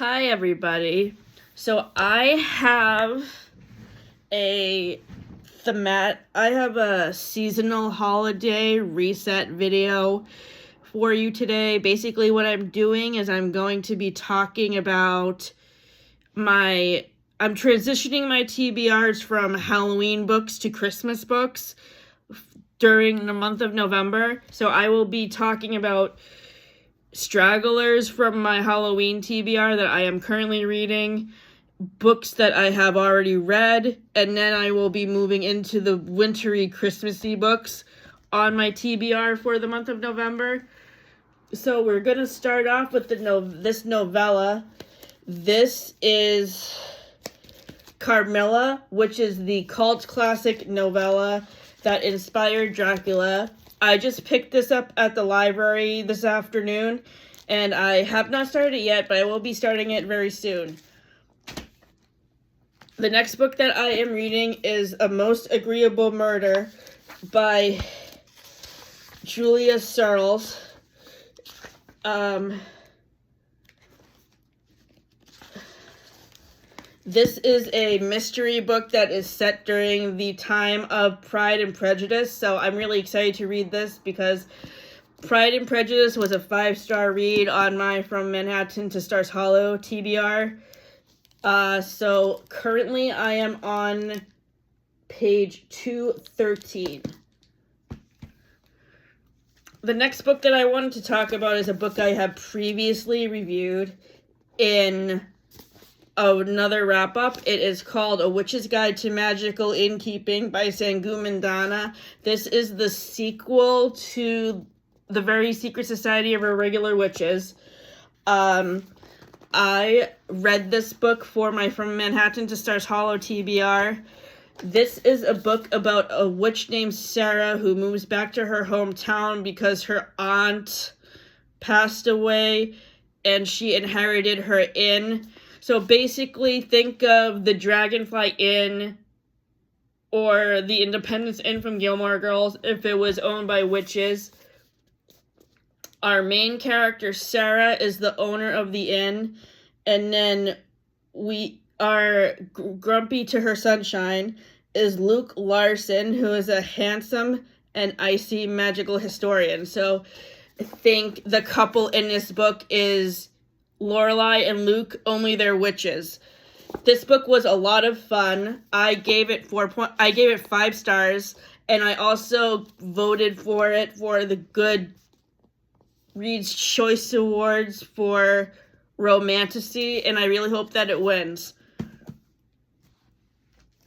Hi everybody. So I have a seasonal holiday reset video for you today. Basically what I'm doing is I'm going to be talking about I'm transitioning my TBRs from Halloween books to Christmas books during the month of November. So I will be talking about stragglers from my Halloween TBR that I am currently reading, books that I have already read, and then I will be moving into the wintry Christmassy books on my TBR for the month of November. So we're going to start off with this novella. This is Carmilla, which is the cult classic novella that inspired Dracula. I just picked this up at the library this afternoon, and I have not started it yet, but I will be starting it very soon. The next book that I am reading is A Most Agreeable Murder by Julia Searles. This is a mystery book that is set during the time of Pride and Prejudice, so I'm really excited to read this because Pride and Prejudice was a 5-star read on my From Manhattan to Stars Hollow TBR. So currently I am on page 213. The next book that I wanted to talk about is a book I have previously reviewed in another wrap-up. It is called A Witch's Guide to Magical Innkeeping by Sangoom Dana. This is the sequel to The Very Secret Society of Irregular Witches. I read this book for my From Manhattan to Stars Hollow TBR. This is a book about a witch named Sarah who moves back to her hometown because her aunt passed away and she inherited her inn. So basically, think of the Dragonfly Inn or the Independence Inn from Gilmore Girls if it was owned by witches. Our main character, Sarah, is the owner of the inn. And then we are Grumpy to her sunshine is Luke Larson, who is a handsome and icy magical historian. So I think the couple in this book is Lorelai and Luke, only they're witches. This book was a lot of fun. I gave it 5 stars, and I also voted for it for the Good Reads Choice Awards for Romantasy, and I really hope that it wins.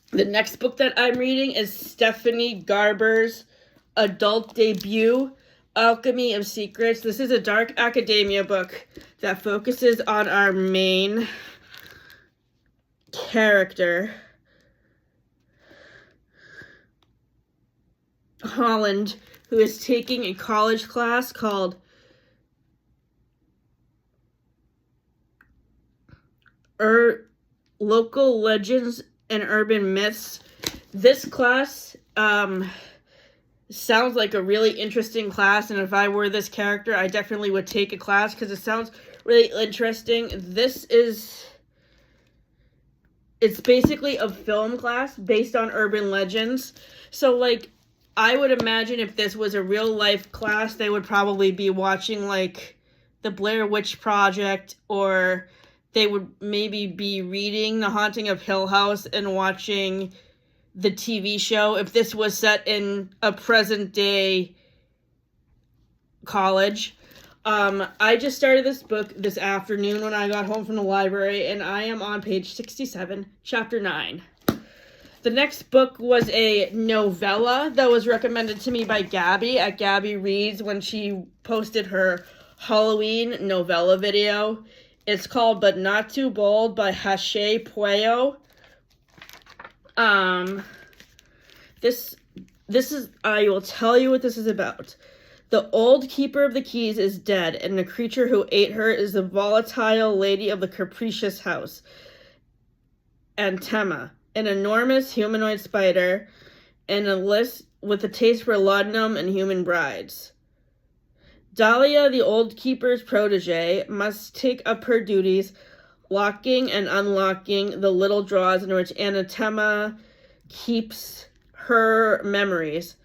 The next book that I'm reading is Stephanie Garber's adult debut, Alchemy of Secrets. This is a dark academia book that focuses on our main character, Holland, who is taking a college class called Local Legends and Urban Myths. This class sounds like a really interesting class, and if I were this character, I definitely would take a class because it sounds really interesting. It's basically a film class based on urban legends. So, like, I would imagine if this was a real life class, they would probably be watching, like, the Blair Witch Project, or they would maybe be reading The Haunting of Hill House and watching the TV show if this was set in a present day college. I just started this book this afternoon when I got home from the library, and I am on page 67, chapter 9. The next book was a novella that was recommended to me by Gabby at Gabby Reads when she posted her Halloween novella video. It's called But Not Too Bold by Hache Pueyo. This is, I will tell you what this is about. The old keeper of the keys is dead, and the creature who ate her is the volatile lady of the capricious house, Antema, an enormous humanoid spider, and a list with a taste for laudanum and human brides. Dahlia, the old keeper's protege, must take up her duties locking and unlocking the little drawers in which Anathema keeps her memories,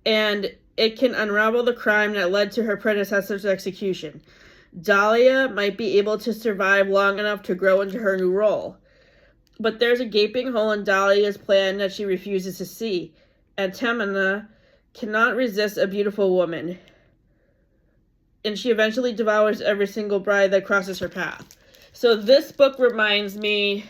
and it can unravel the crime that led to her predecessor's execution. Dahlia might be able to survive long enough to grow into her new role. But there's a gaping hole in Dahlia's plan that she refuses to see. Antemina cannot resist a beautiful woman, and she eventually devours every single bride that crosses her path. So this book reminds me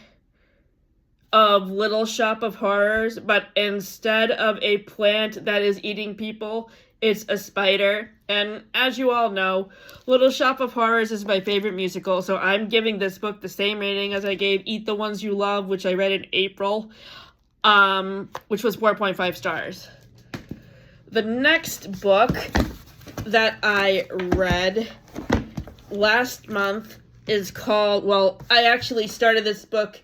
of Little Shop of Horrors, but instead of a plant that is eating people, it's a spider. And as you all know, Little Shop of Horrors is my favorite musical, so I'm giving this book the same rating as I gave Eat the Ones You Love, which I read in April, which was 4.5 stars. The next book that I read last month is called, well, I actually started this book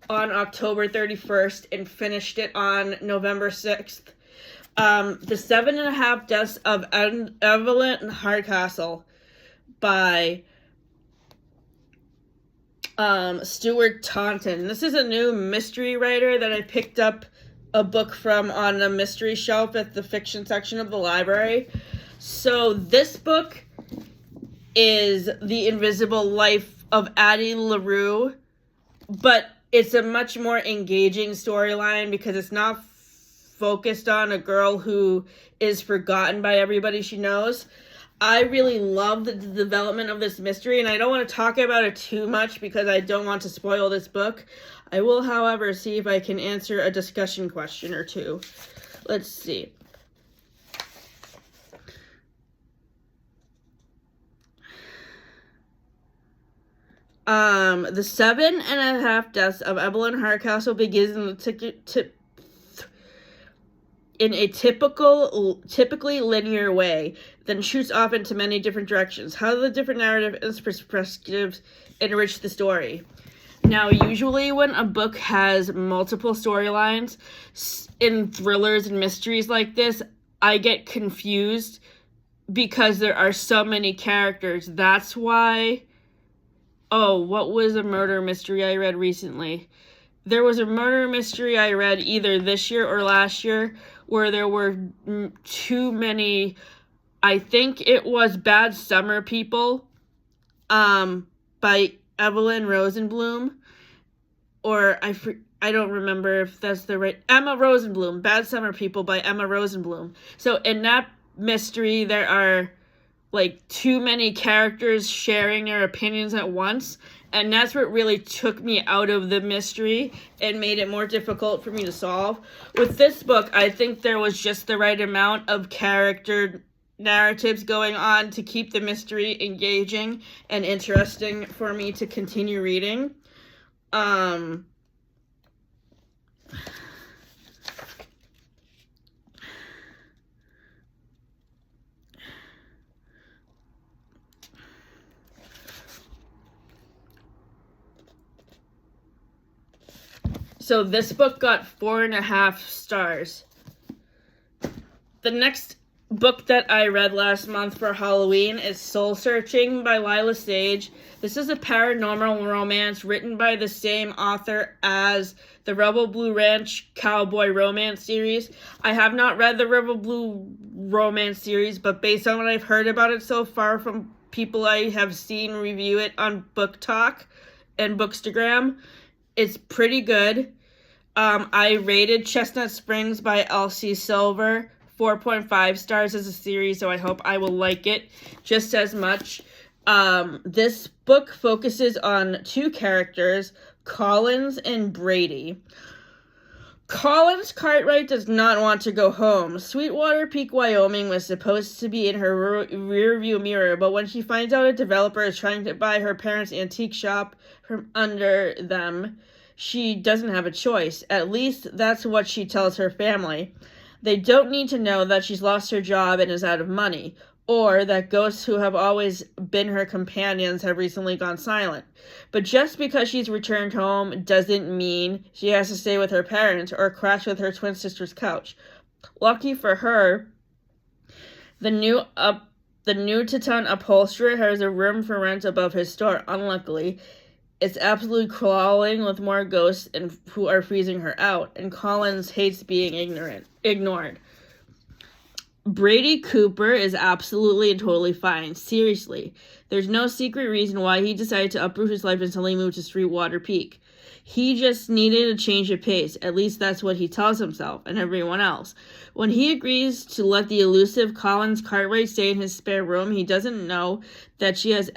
on October 31st and finished it on November 6th. The 7.5 Deaths of Evelyn Hardcastle by Stuart Taunton. This is a new mystery writer that I picked up a book from on the mystery shelf at the fiction section of the library. So this book is The Invisible Life of Addie LaRue, but it's a much more engaging storyline because it's not focused on a girl who is forgotten by everybody she knows. I really love the development of this mystery, and I don't want to talk about it too much because I don't want to spoil this book. I will, however, see if I can answer a discussion question or two. Let's see. The 7.5 Deaths of Evelyn Hardcastle begins in a typically linear way, then shoots off into many different directions. How do the different narrative perspectives enrich the story? Now, usually when a book has multiple storylines in thrillers and mysteries like this, I get confused because there are so many characters. That's why... Oh, what was a murder mystery I read recently? There was a murder mystery I read either this year or last year where there were too many, I think it was Bad Summer People, by Evelyn Rosenblum, or I don't remember if that's the right, Emma Rosenblum, Bad Summer People by Emma Rosenblum. So in that mystery, there are like too many characters sharing their opinions at once, and that's what really took me out of the mystery and made it more difficult for me to solve. With this book, I think there was just the right amount of character narratives going on to keep the mystery engaging and interesting for me to continue reading. So this book got 4.5 stars. The next book that I read last month for Halloween is Soul Searching by Lila Sage. This is a paranormal romance written by the same author as the Rebel Blue Ranch Cowboy Romance series. I have not read the Rebel Blue Romance series, but based on what I've heard about it so far from people I have seen review it on Book Talk and Bookstagram, it's pretty good. I rated Chestnut Springs by Elsie Silver 4.5 stars as a series, so I hope I will like it just as much. This book focuses on two characters, Collins and Brady. Collins Cartwright does not want to go home. Sweetwater Peak, Wyoming was supposed to be in her rearview mirror, but when she finds out a developer is trying to buy her parents' antique shop from under them, she doesn't have a choice. At least that's what she tells her family. They don't need to know that she's lost her job and is out of money, or that ghosts who have always been her companions have recently gone silent. But just because she's returned home doesn't mean she has to stay with her parents or crash with her twin sister's couch. Lucky for her, the new to-town upholsterer has a room for rent above his store. Unluckily, It's absolutely crawling with more ghosts and who are freezing her out, and Collins hates being ignored. Brady Cooper is absolutely and totally fine. Seriously. There's no secret reason why he decided to uproot his life and suddenly move to Sweetwater Peak. He just needed a change of pace. At least that's what he tells himself and everyone else. When he agrees to let the elusive Collins Cartwright stay in his spare room, he doesn't know that she's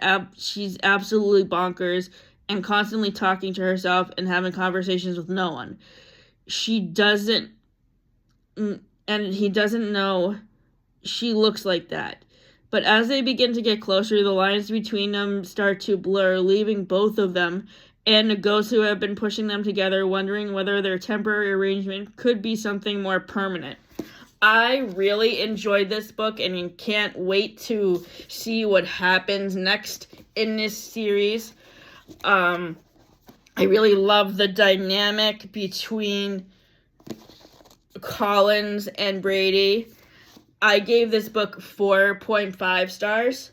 absolutely bonkers and constantly talking to herself and having conversations with no one. He doesn't know she looks like that. But as they begin to get closer, the lines between them start to blur, leaving both of them and the ghosts who have been pushing them together wondering whether their temporary arrangement could be something more permanent. I really enjoyed this book and can't wait to see what happens next in this series. I really love the dynamic between Collins and Brady. I gave this book 4.5 stars.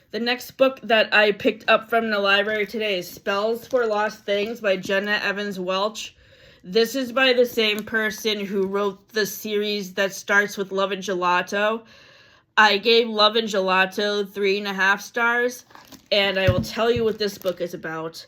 The next book that I picked up from the library today is Spells for Lost Things by Jenna Evans Welch. This is by the same person who wrote the series that starts with Love and Gelato. I gave Love and Gelato 3.5 stars, and I will tell you what this book is about.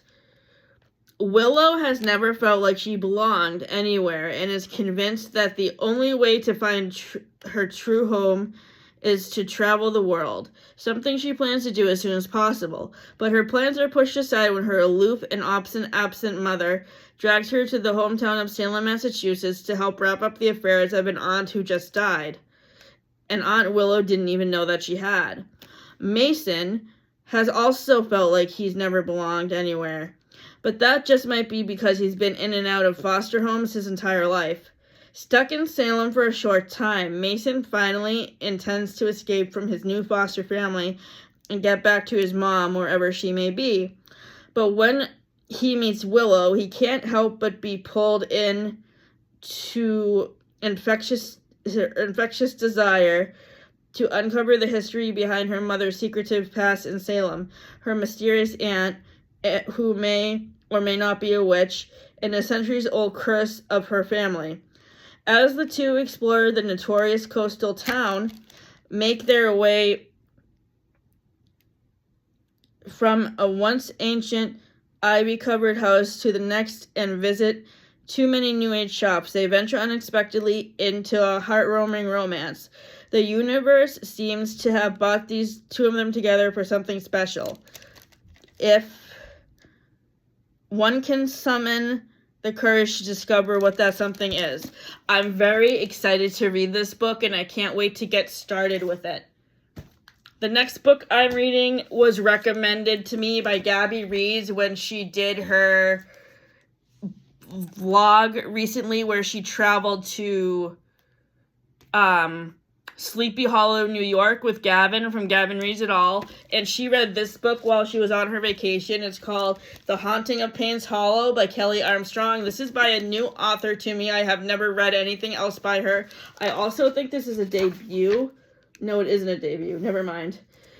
Willow has never felt like she belonged anywhere and is convinced that the only way to find her true home is to travel the world, something she plans to do as soon as possible. But her plans are pushed aside when her aloof and absent mother drags her to the hometown of Salem, Massachusetts to help wrap up the affairs of an aunt who just died. And Aunt Willow didn't even know that she had. Mason has also felt like he's never belonged anywhere. But that just might be because he's been in and out of foster homes his entire life. Stuck in Salem for a short time, Mason finally intends to escape from his new foster family and get back to his mom, wherever she may be. But when he meets Willow, he can't help but be pulled in to infectious desire to uncover the history behind her mother's secretive past in Salem, her mysterious aunt, who may or may not be a witch, and a centuries-old curse of her family. As the two explore the notorious coastal town, make their way from a once ancient ivy-covered house to the next and visit too many New Age shops, they venture unexpectedly into a heart-warming romance. The universe seems to have brought these two of them together for something special. If one can summon the courage to discover what that something is. I'm very excited to read this book, and I can't wait to get started with it. The next book I'm reading was recommended to me by Gabby Reeds when she did her vlog recently where she traveled to Sleepy Hollow, New York with Gavin from Gavin Reads It All, and she read this book while she was on her vacation. It's called The Haunting of Payne's Hollow by Kelly Armstrong. This is by a new author to me. I have never read anything else by her. I also think this is a debut. No, it isn't a debut. Never mind.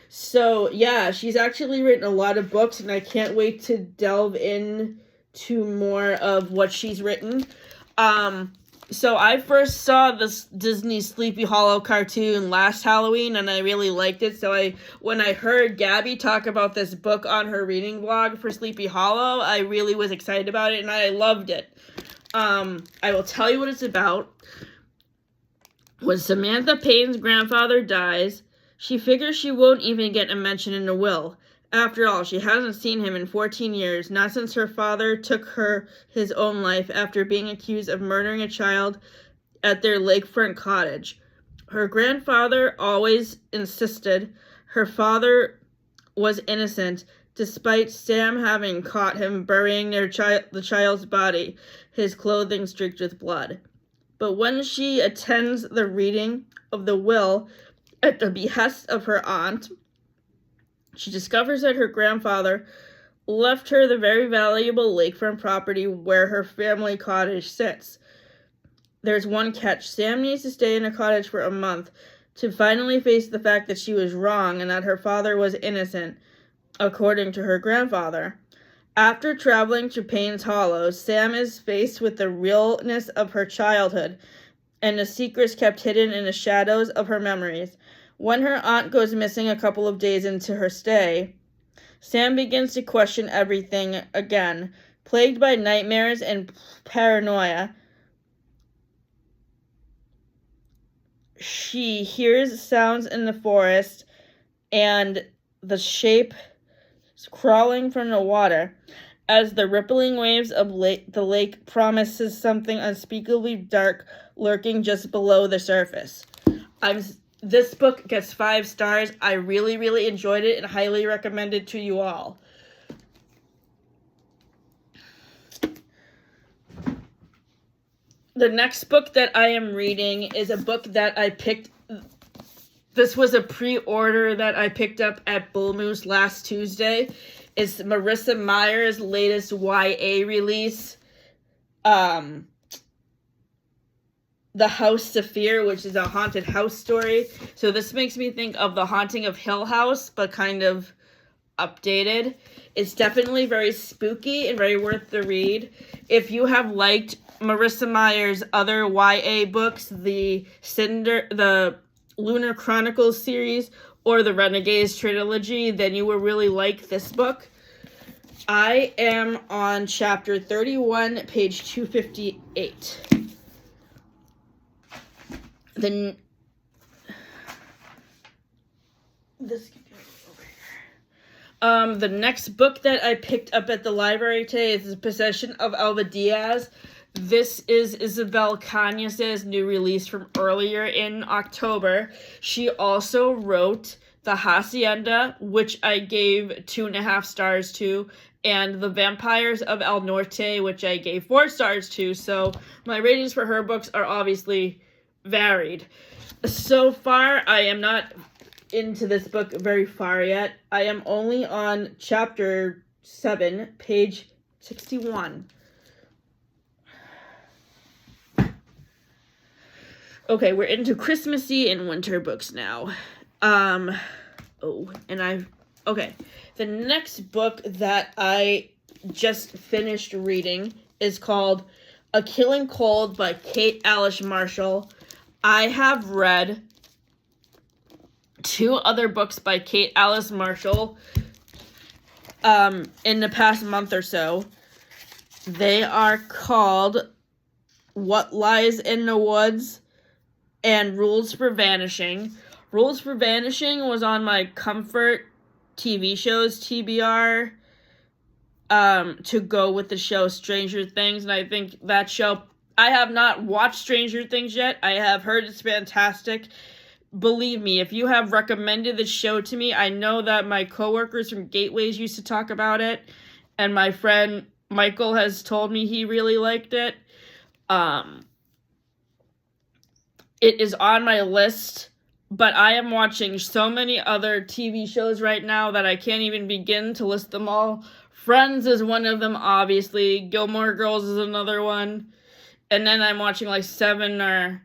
So, yeah, she's actually written a lot of books, and I can't wait to delve into more of what she's written. So I first saw this Disney Sleepy Hollow cartoon last Halloween, and I really liked it. So when I heard Gabby talk about this book on her reading blog for Sleepy Hollow, I really was excited about it, and I loved it. I will tell you what it's about. When Samantha Payne's grandfather dies, she figures she won't even get a mention in the will. After all, she hasn't seen him in 14 years, not since her father took his own life after being accused of murdering a child at their lakefront cottage. Her grandfather always insisted her father was innocent, despite Sam having caught him burying the child's body, his clothing streaked with blood. But when she attends the reading of the will at the behest of her aunt, she discovers that her grandfather left her the very valuable lakefront property where her family cottage sits. There's one catch. Sam needs to stay in a cottage for a month to finally face the fact that she was wrong and that her father was innocent, according to her grandfather. After traveling to Payne's Hollow, Sam is faced with the realness of her childhood and the secrets kept hidden in the shadows of her memories. When her aunt goes missing a couple of days into her stay, Sam begins to question everything again. Plagued by nightmares and paranoia, she hears sounds in the forest and the shape crawling from the water. As the rippling waves of the lake promises something unspeakably dark lurking just below the surface. This book gets 5 stars. I really, really enjoyed it and highly recommend it to you all. The next book that I am reading is a book that I picked. This was a pre-order that I picked up at Bull Moose last Tuesday. It's Marissa Meyer's latest YA release, The House of Fear, which is a haunted house story. So this makes me think of The Haunting of Hill House, but kind of updated. It's definitely very spooky and very worth the read. If you have liked Marissa Meyer's other YA books, the Lunar Chronicles series or the Renegades trilogy, then you will really like this book. I am on chapter 31, page 258. The next book that I picked up at the library today is The Possession of Alva Diaz. This is Isabel Cañas' new release from earlier in October. She also wrote The Hacienda, which I gave 2.5 stars to, and The Vampires of El Norte, which I gave 4 stars to, so my ratings for her books are obviously varied. So far, I am not into this book very far yet. I am only on chapter 7, page 61. Okay, we're into Christmassy and winter books now. The next book that I just finished reading is called A Killing Cold by Kate Alice Marshall. I have read 2 other books by Kate Alice Marshall in the past month or so. They are called What Lies in the Woods and Rules for Vanishing. Rules for Vanishing was on my comfort TV shows TBR to go with the show Stranger Things, and I think that show, I have not watched Stranger Things yet. I have heard it's fantastic. Believe me, if you have recommended the show to me, I know that my coworkers from Gateways used to talk about it, and my friend Michael has told me he really liked it. It is on my list, but I am watching so many other TV shows right now that I can't even begin to list them all. Friends is one of them, obviously. Gilmore Girls is another one. And then I'm watching like 7 or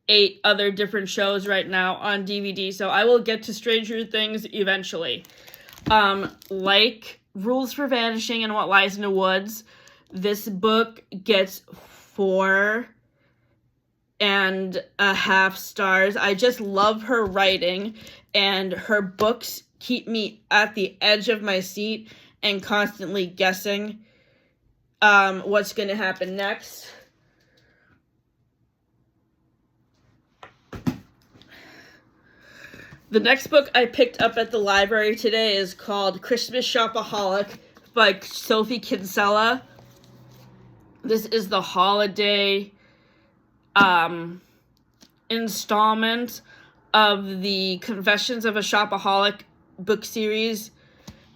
8 other different shows right now on DVD, so I will get to Stranger Things eventually. Like Rules for Vanishing and What Lies in the Woods, this book gets 4.5 stars. I just love her writing, and her books keep me at the edge of my seat and constantly guessing what's going to happen next. The next book I picked up at the library today is called Christmas Shopaholic by Sophie Kinsella. This is the holiday installment of the Confessions of a Shopaholic book series.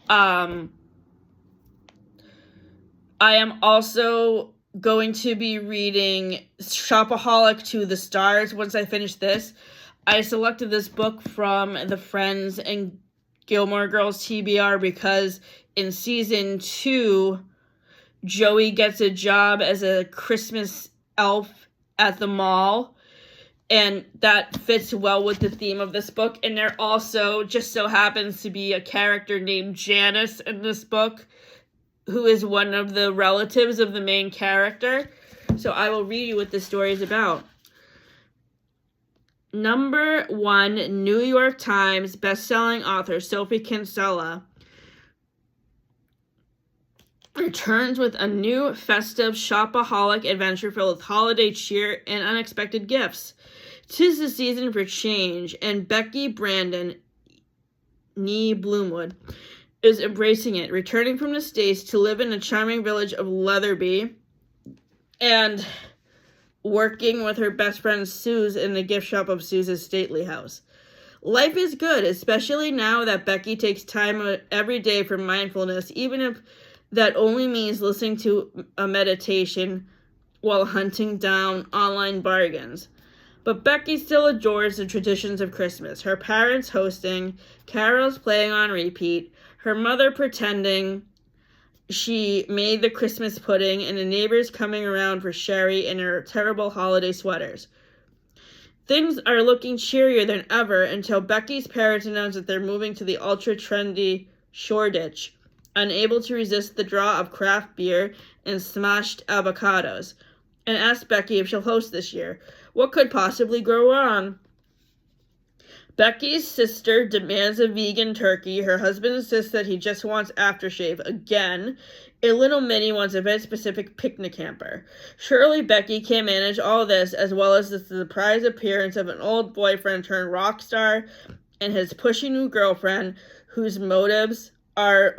I am also going to be reading Shopaholic to the Stars once I finish this. I selected this book from the Friends and Gilmore Girls TBR because in season 2, Joey gets a job as a Christmas elf at the mall, and that fits well with the theme of this book. And there also just so happens to be a character named Janice in this book who is one of the relatives of the main character. So I will read you what this story is about. Number 1 New York Times bestselling author Sophie Kinsella returns with a new festive shopaholic adventure filled with holiday cheer and unexpected gifts. 'Tis the season for change, and Becky Brandon, nee Bloomwood, is embracing it, returning from the States to live in the charming village of Leatherby and working with her best friend Suze in the gift shop of Suze's stately house. Life is good, especially now that Becky takes time every day for mindfulness, even if that only means listening to a meditation while hunting down online bargains. But Becky still adores the traditions of Christmas. Her parents hosting, carols playing on repeat, her mother pretending she made the Christmas pudding, and the neighbors coming around for sherry in her terrible holiday sweaters. Things are looking cheerier than ever until Becky's parents announce that they're moving to the ultra-trendy Shoreditch, unable to resist the draw of craft beer and smashed avocados, and ask Becky if she'll host this year. What could possibly go wrong? Becky's sister demands a vegan turkey. Her husband insists that he just wants aftershave again. A little Minnie wants a event-specific picnic hamper. Surely Becky can manage all this, as well as the surprise appearance of an old boyfriend turned rock star and his pushy new girlfriend, whose motives are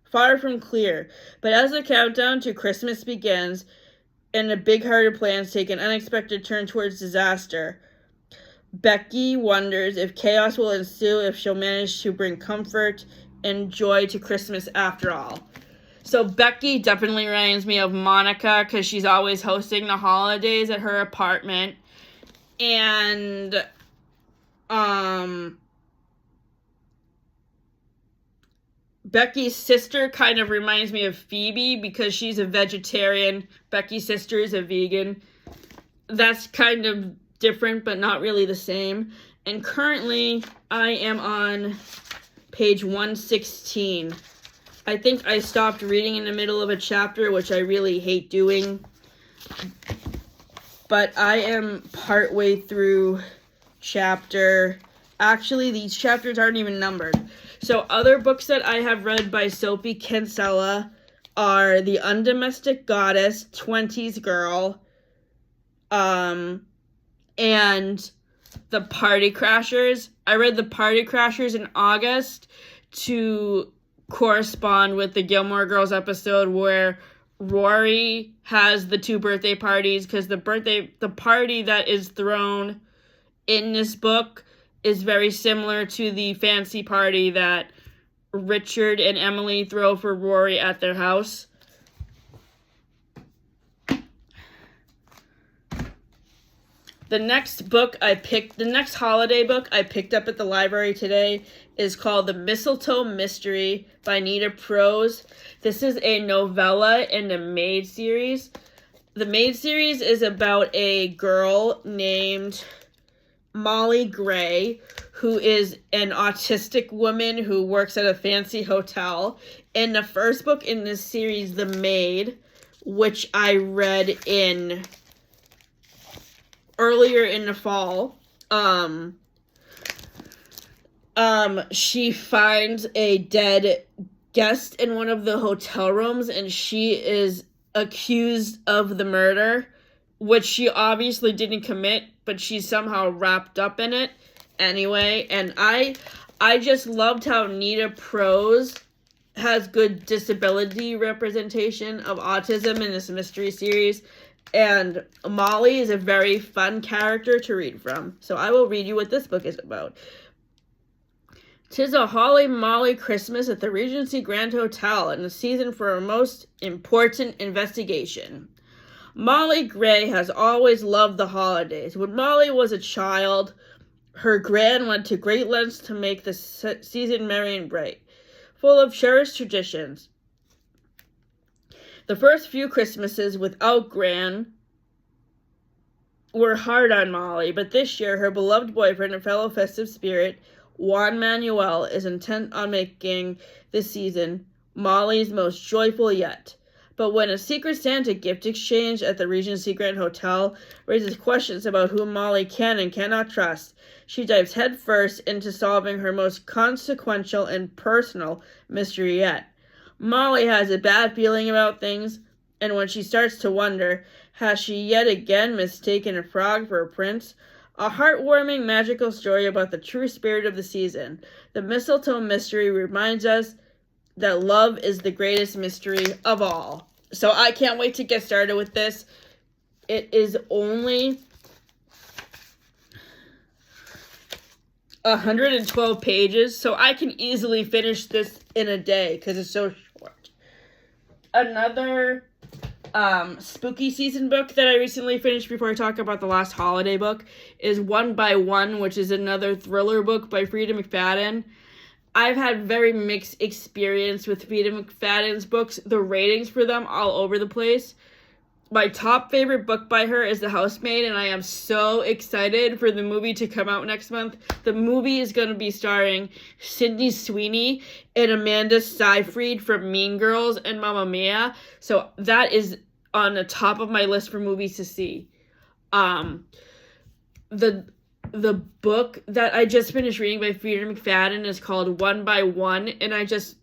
far from clear. But as the countdown to Christmas begins, and the big-hearted plans take an unexpected turn towards disaster, Becky wonders if chaos will ensue, if she'll manage to bring comfort and joy to Christmas after all. So Becky definitely reminds me of Monica because she's always hosting the holidays at her apartment. And Becky's sister kind of reminds me of Phoebe because she's a vegetarian. Becky's sister is a vegan. That's kind of different, but not really the same. And currently, I am on page 116. I think I stopped reading in the middle of a chapter, which I really hate doing. But I am partway through chapter... Actually, these chapters aren't even numbered. So other books that I have read by Sophie Kinsella are The Undomestic Goddess, 20s Girl, and The Party Crashers. I read The Party Crashers in August to correspond with the Gilmore Girls episode where Rory has the 2 birthday parties, because the party that is thrown in this book is very similar to the fancy party that Richard and Emily throw for Rory at their house. The next holiday book I picked up at the library today is called The Mistletoe Mystery by Nita Prose. This is a novella in the Maid series. The Maid series is about a girl named Molly Gray, who is an autistic woman who works at a fancy hotel. In the first book in this series, The Maid, which I read earlier in the fall, she finds a dead guest in one of the hotel rooms, and she is accused of the murder, which she obviously didn't commit, but she's somehow wrapped up in it anyway. And I just loved how Nita Prose has good disability representation of autism in this mystery series. And Molly is a very fun character to read from. So I will read you what this book is about. 'Tis a holly molly Christmas at the Regency Grand Hotel, and the season for a most important investigation. Molly Gray has always loved the holidays. When Molly was a child, her gran went to great lengths to make the season merry and bright, full of cherished traditions. The first few Christmases without gran were hard on Molly, but this year her beloved boyfriend and fellow festive spirit, Juan Manuel, is intent on making this season Molly's most joyful yet. But when a Secret Santa gift exchange at the Regency Grand Hotel raises questions about who Molly can and cannot trust, she dives headfirst into solving her most consequential and personal mystery yet. Molly has a bad feeling about things, and when she starts to wonder, has she yet again mistaken a frog for a prince? A heartwarming, magical story about the true spirit of the season. The mistletoe mystery reminds us that love is the greatest mystery of all. So I can't wait to get started with this. It is only 112 pages, so I can easily finish this in a day because it's so short. Another spooky season book that I recently finished before I talk about the last holiday book is One by One, which is another thriller book by Frida McFadden. I've had very mixed experience with Frida McFadden's books. The ratings for them all over the place. My top favorite book by her is The Housemaid, and I am so excited for the movie to come out next month. The movie is going to be starring Sydney Sweeney and Amanda Seyfried from Mean Girls and Mamma Mia. So that is on the top of my list for movies to see. The book that I just finished reading by Frida McFadden is called One by One, and I just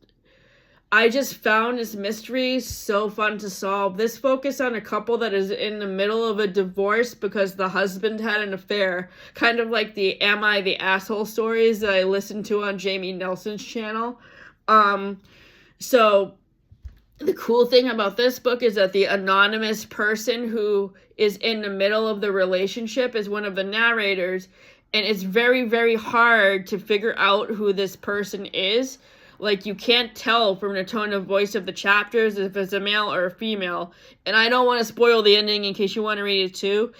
found this mystery so fun to solve. This focus on a couple that is in the middle of a divorce because the husband had an affair. Kind of like the Am I the Asshole stories that I listened to on Jamie Nelson's channel. So the cool thing about this book is that the anonymous person who is in the middle of the relationship is one of the narrators. And it's very, very hard to figure out who this person is. Like, you can't tell from the tone of voice of the chapters if it's a male or a female. And I don't want to spoil the ending in case you want to read it too.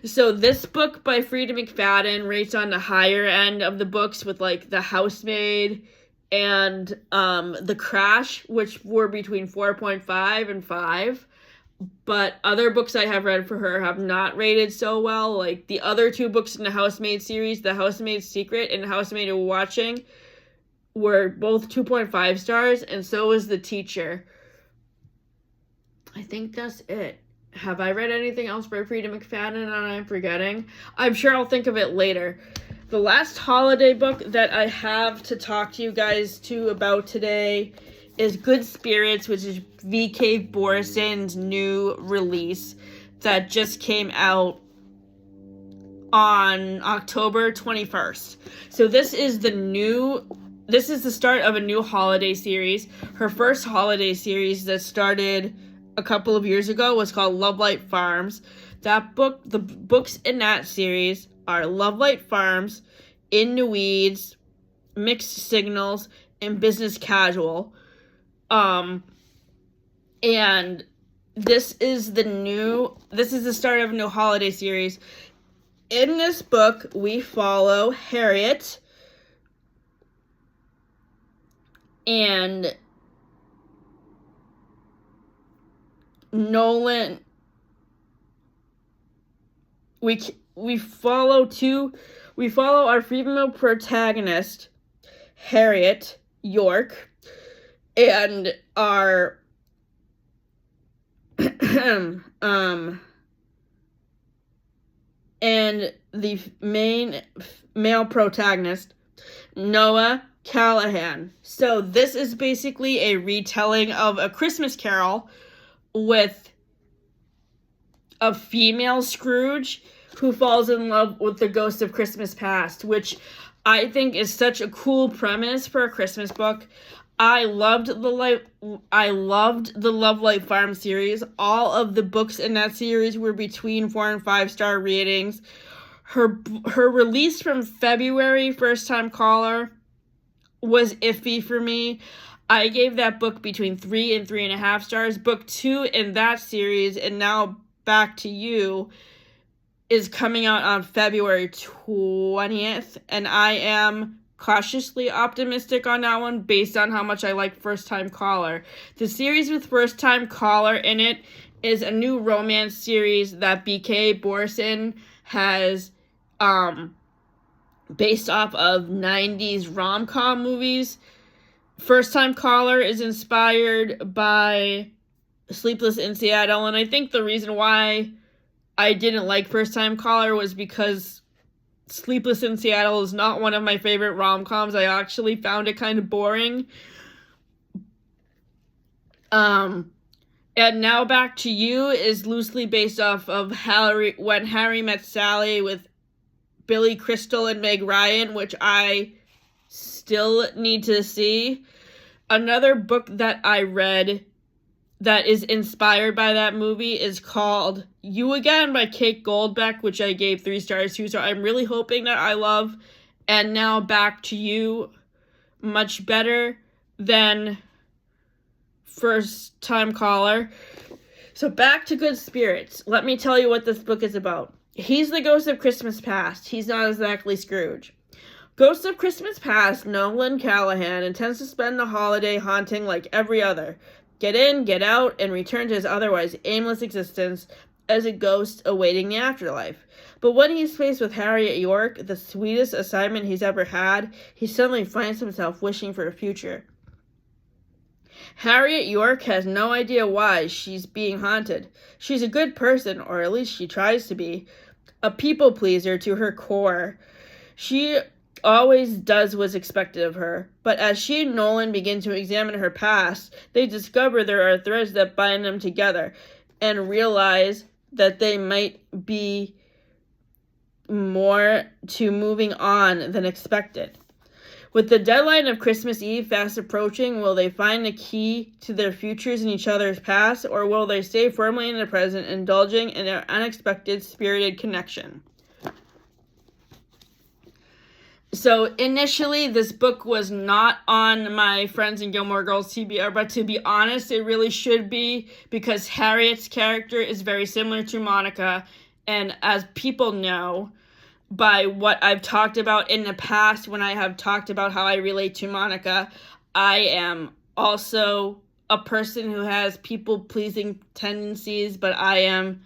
So this book by Frida McFadden rates on the higher end of the books with, like, The Housemaid and The Crash, which were between 4.5 and 5. But other books I have read for her have not rated so well. Like, the other two books in the Housemaid series, The Housemaid's Secret and The Housemaid We're Watching, were both 2.5 stars, and so was The Teacher. I think that's it. Have I read anything else by Frida McFadden and I'm forgetting? I'm sure I'll think of it later. The last holiday book that I have to talk to you guys about today is Good Spirits, which is V.K. Borison's new release that just came out on October 21st. So this is the start of a new holiday series. Her first holiday series that started a couple of years ago was called Love Light Farms. The books in that series are Love Light Farms, In the Weeds, Mixed Signals, and Business Casual. And this is the start of a new holiday series. In this book, we follow Harriet and Nolan. We follow our female protagonist, Harriet York, and our and the main male protagonist, Noah Callahan. So this is basically a retelling of A Christmas Carol with a female Scrooge who falls in love with the ghost of Christmas past, which I think is such a cool premise for a Christmas book. I loved the Love Light Farm series. All of the books in that series were between 4 and 5 star ratings. Her release from February, First Time Caller, was iffy for me. I gave that book between 3 and 3.5 stars. Book 2 in that series, and now Back to You, is coming out on February 20th, and I am cautiously optimistic on that one based on how much I like First Time Caller. The series with First Time Caller in it is a new romance series that B.K. Borison has based off of 90s rom-com movies. First Time Caller is inspired by Sleepless in Seattle, and I think the reason why I didn't like First Time Caller was because Sleepless in Seattle is not one of my favorite rom-coms. I actually found it kind of boring. And Now Back to You is loosely based off of When Harry Met Sally with Billy Crystal and Meg Ryan, which I still need to see. Another book that I read that is inspired by that movie is called You Again by Kate Goldbeck, which I gave 3 stars to. So I'm really hoping that I love And Now Back to You much better than First Time Caller. So back to Good Spirits. Let me tell you what this book is about. He's the ghost of Christmas Past. He's not exactly Scrooge. Ghost of Christmas Past, Nolan Callahan intends to spend the holiday haunting like every other. Get in, get out, and return to his otherwise aimless existence as a ghost awaiting the afterlife. But when he's faced with Harriet York, the sweetest assignment he's ever had, he suddenly finds himself wishing for a future. Harriet York has no idea why she's being haunted. She's a good person, or at least she tries to be, a people pleaser to her core. She always does what's expected of her, but as she and Nolan begin to examine her past, they discover there are threads that bind them together and realize that they might be more to moving on than expected. With the deadline of Christmas Eve fast approaching, will they find the key to their futures in each other's past, or will they stay firmly in the present, indulging in their unexpected spirited connection? So initially, this book was not on my Friends and Gilmore Girls TBR, but to be honest, it really should be, because Harriet's character is very similar to Monica, and as people know, by what I've talked about in the past when I have talked about how I relate to Monica, I am also a person who has people-pleasing tendencies, but I am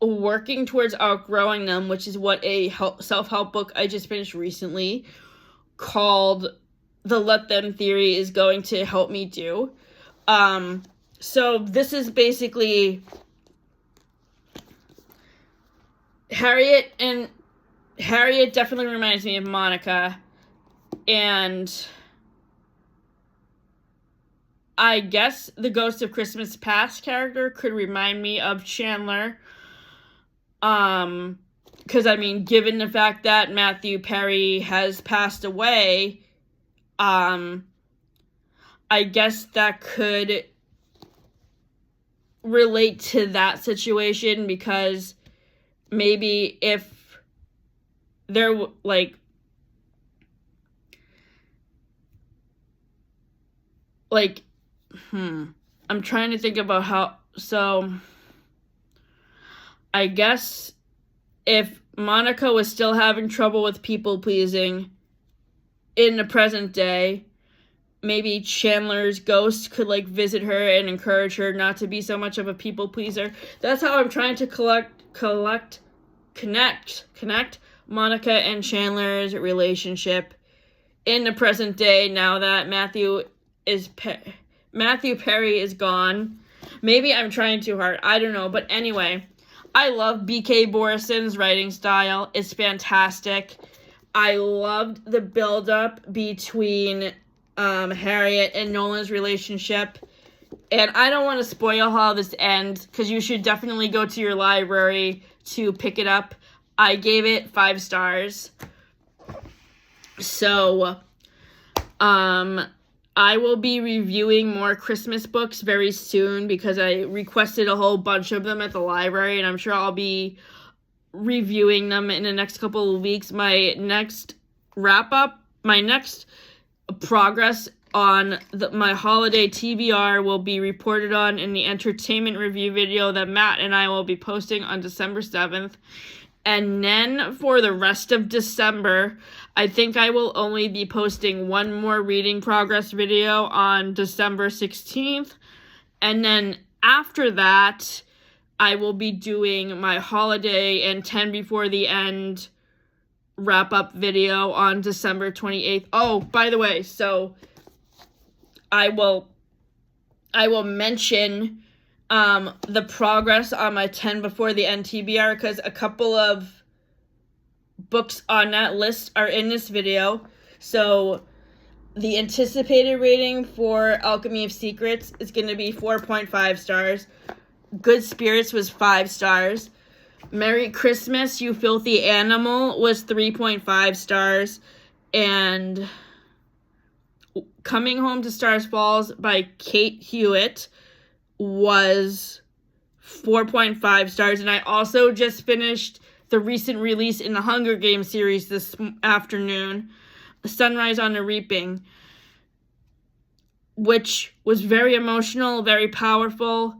working towards outgrowing them, which is what a self-help book I just finished recently called The Let Them Theory is going to help me do. So this is basically Harriet definitely reminds me of Monica, and I guess the Ghost of Christmas Past character could remind me of Chandler. Because, I mean, given the fact that Matthew Perry has passed away, I guess that could relate to that situation, because maybe if there, I'm trying to think about how, so I guess if Monica was still having trouble with people pleasing in the present day, maybe Chandler's ghost could visit her and encourage her not to be so much of a people pleaser. That's how I'm trying to connect Monica and Chandler's relationship in the present day now that Matthew Perry is gone. Maybe I'm trying too hard. I don't know. But anyway, I love B.K. Borison's writing style. It's fantastic. I loved the build-up between Harriet and Nolan's relationship. And I don't want to spoil how this ends, because you should definitely go to your library to pick it up. I gave it 5 stars. So, I will be reviewing more Christmas books very soon, because I requested a whole bunch of them at the library, and I'm sure I'll be reviewing them in the next couple of weeks. My next progress on my holiday TBR will be reported on in the entertainment review video that Matt and I will be posting on December 7th. And then for the rest of December, I think I will only be posting one more reading progress video on December 16th. And then after that, I will be doing my holiday and 10 Before the End wrap-up video on December 28th. Oh, by the way, so I will mention the progress on my 10 before the end TBR, because a couple of books on that list are in this video. So the anticipated rating for Alchemy of Secrets is going to be 4.5 stars. Good Spirits was 5 stars. Merry Christmas, You Filthy Animal was 3.5 stars. And Coming Home to Stars Falls by Kate Hewitt was 4.5 stars. And I also just finished the recent release in the Hunger Games series this afternoon, Sunrise on the Reaping, which was very emotional, very powerful.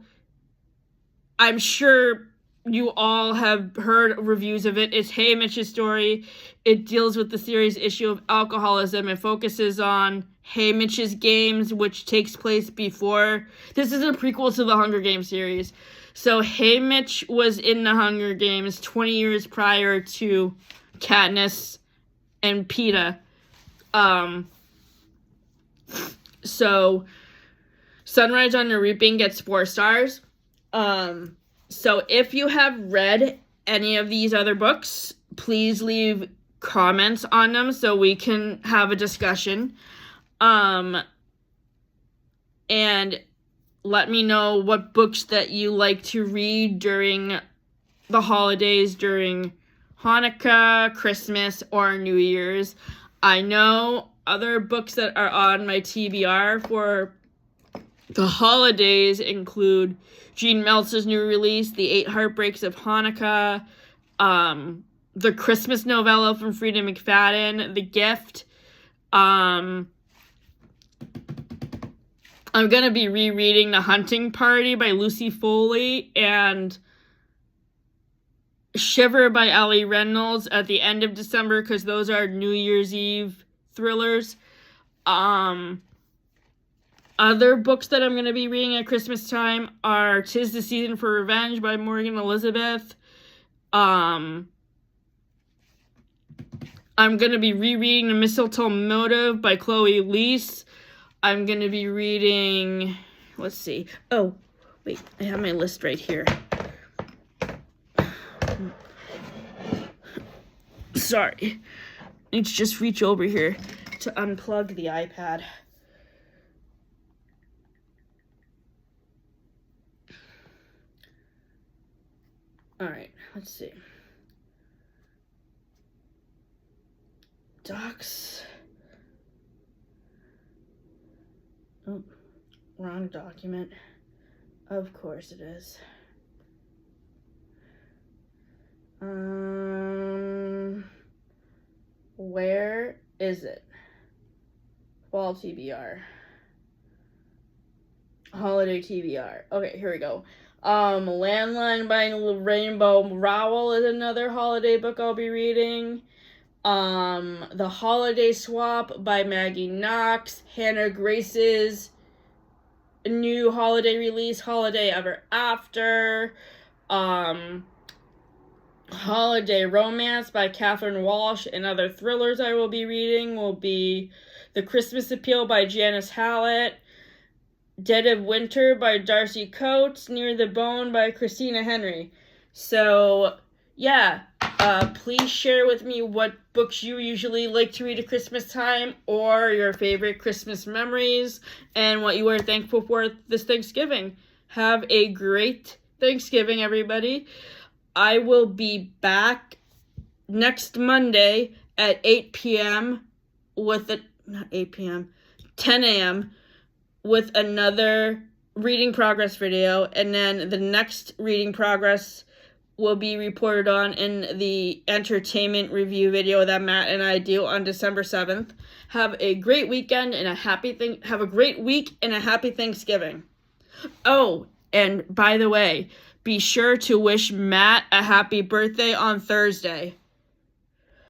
I'm sure you all have heard reviews of it. It's Haymitch's story. It deals with the series issue of alcoholism. It focuses on Haymitch's games, which takes place before. This is a prequel to the Hunger Games series. So Haymitch was in the Hunger Games 20 years prior to Katniss and Peeta. So Sunrise on the Reaping gets 4 stars. So if you have read any of these other books, please leave comments on them so we can have a discussion. And let me know what books that you like to read during the holidays, during Hanukkah, Christmas, or New Year's. I know other books that are on my TBR for the holidays include Gene Meltzer's new release, The 8 Heartbreaks of Hanukkah, the Christmas novella from Frida McFadden, The Gift. I'm going to be rereading The Hunting Party by Lucy Foley and Shiver by Ellie Reynolds at the end of December, because those are New Year's Eve thrillers. Other books that I'm going to be reading at Christmas time are 'Tis the Season for Revenge by Morgan Elizabeth. I'm going to be rereading The Mistletoe Motive by Chloe Leese. I'm going to be reading, let's see. Oh, wait, I have my list right here. Sorry. I need to just reach over here to unplug the iPad. All right, let's see. Docs. Oh, wrong document. Of course it is. Where is it? Fall TBR. Holiday TBR. Okay, here we go. Landline by Rainbow Rowell is another holiday book I'll be reading. The Holiday Swap by Maggie Knox. Hannah Grace's new holiday release, Holiday Ever After. Holiday Romance by Catherine Walsh. And other thrillers I will be reading will be The Christmas Appeal by Janice Hallett. Dead of Winter by Darcy Coates, Near the Bone by Christina Henry. So, yeah, please share with me what books you usually like to read at Christmas time, or your favorite Christmas memories, and what you are thankful for this Thanksgiving. Have a great Thanksgiving, everybody. I will be back next Monday at 8 p.m. with 10 a.m. with another reading progress video, and then the next reading progress will be reported on in the entertainment review video that Matt and I do on December 7th. Have a great weekend and have a great week and a happy Thanksgiving. Oh, and by the way, be sure to wish Matt a happy birthday on Thursday.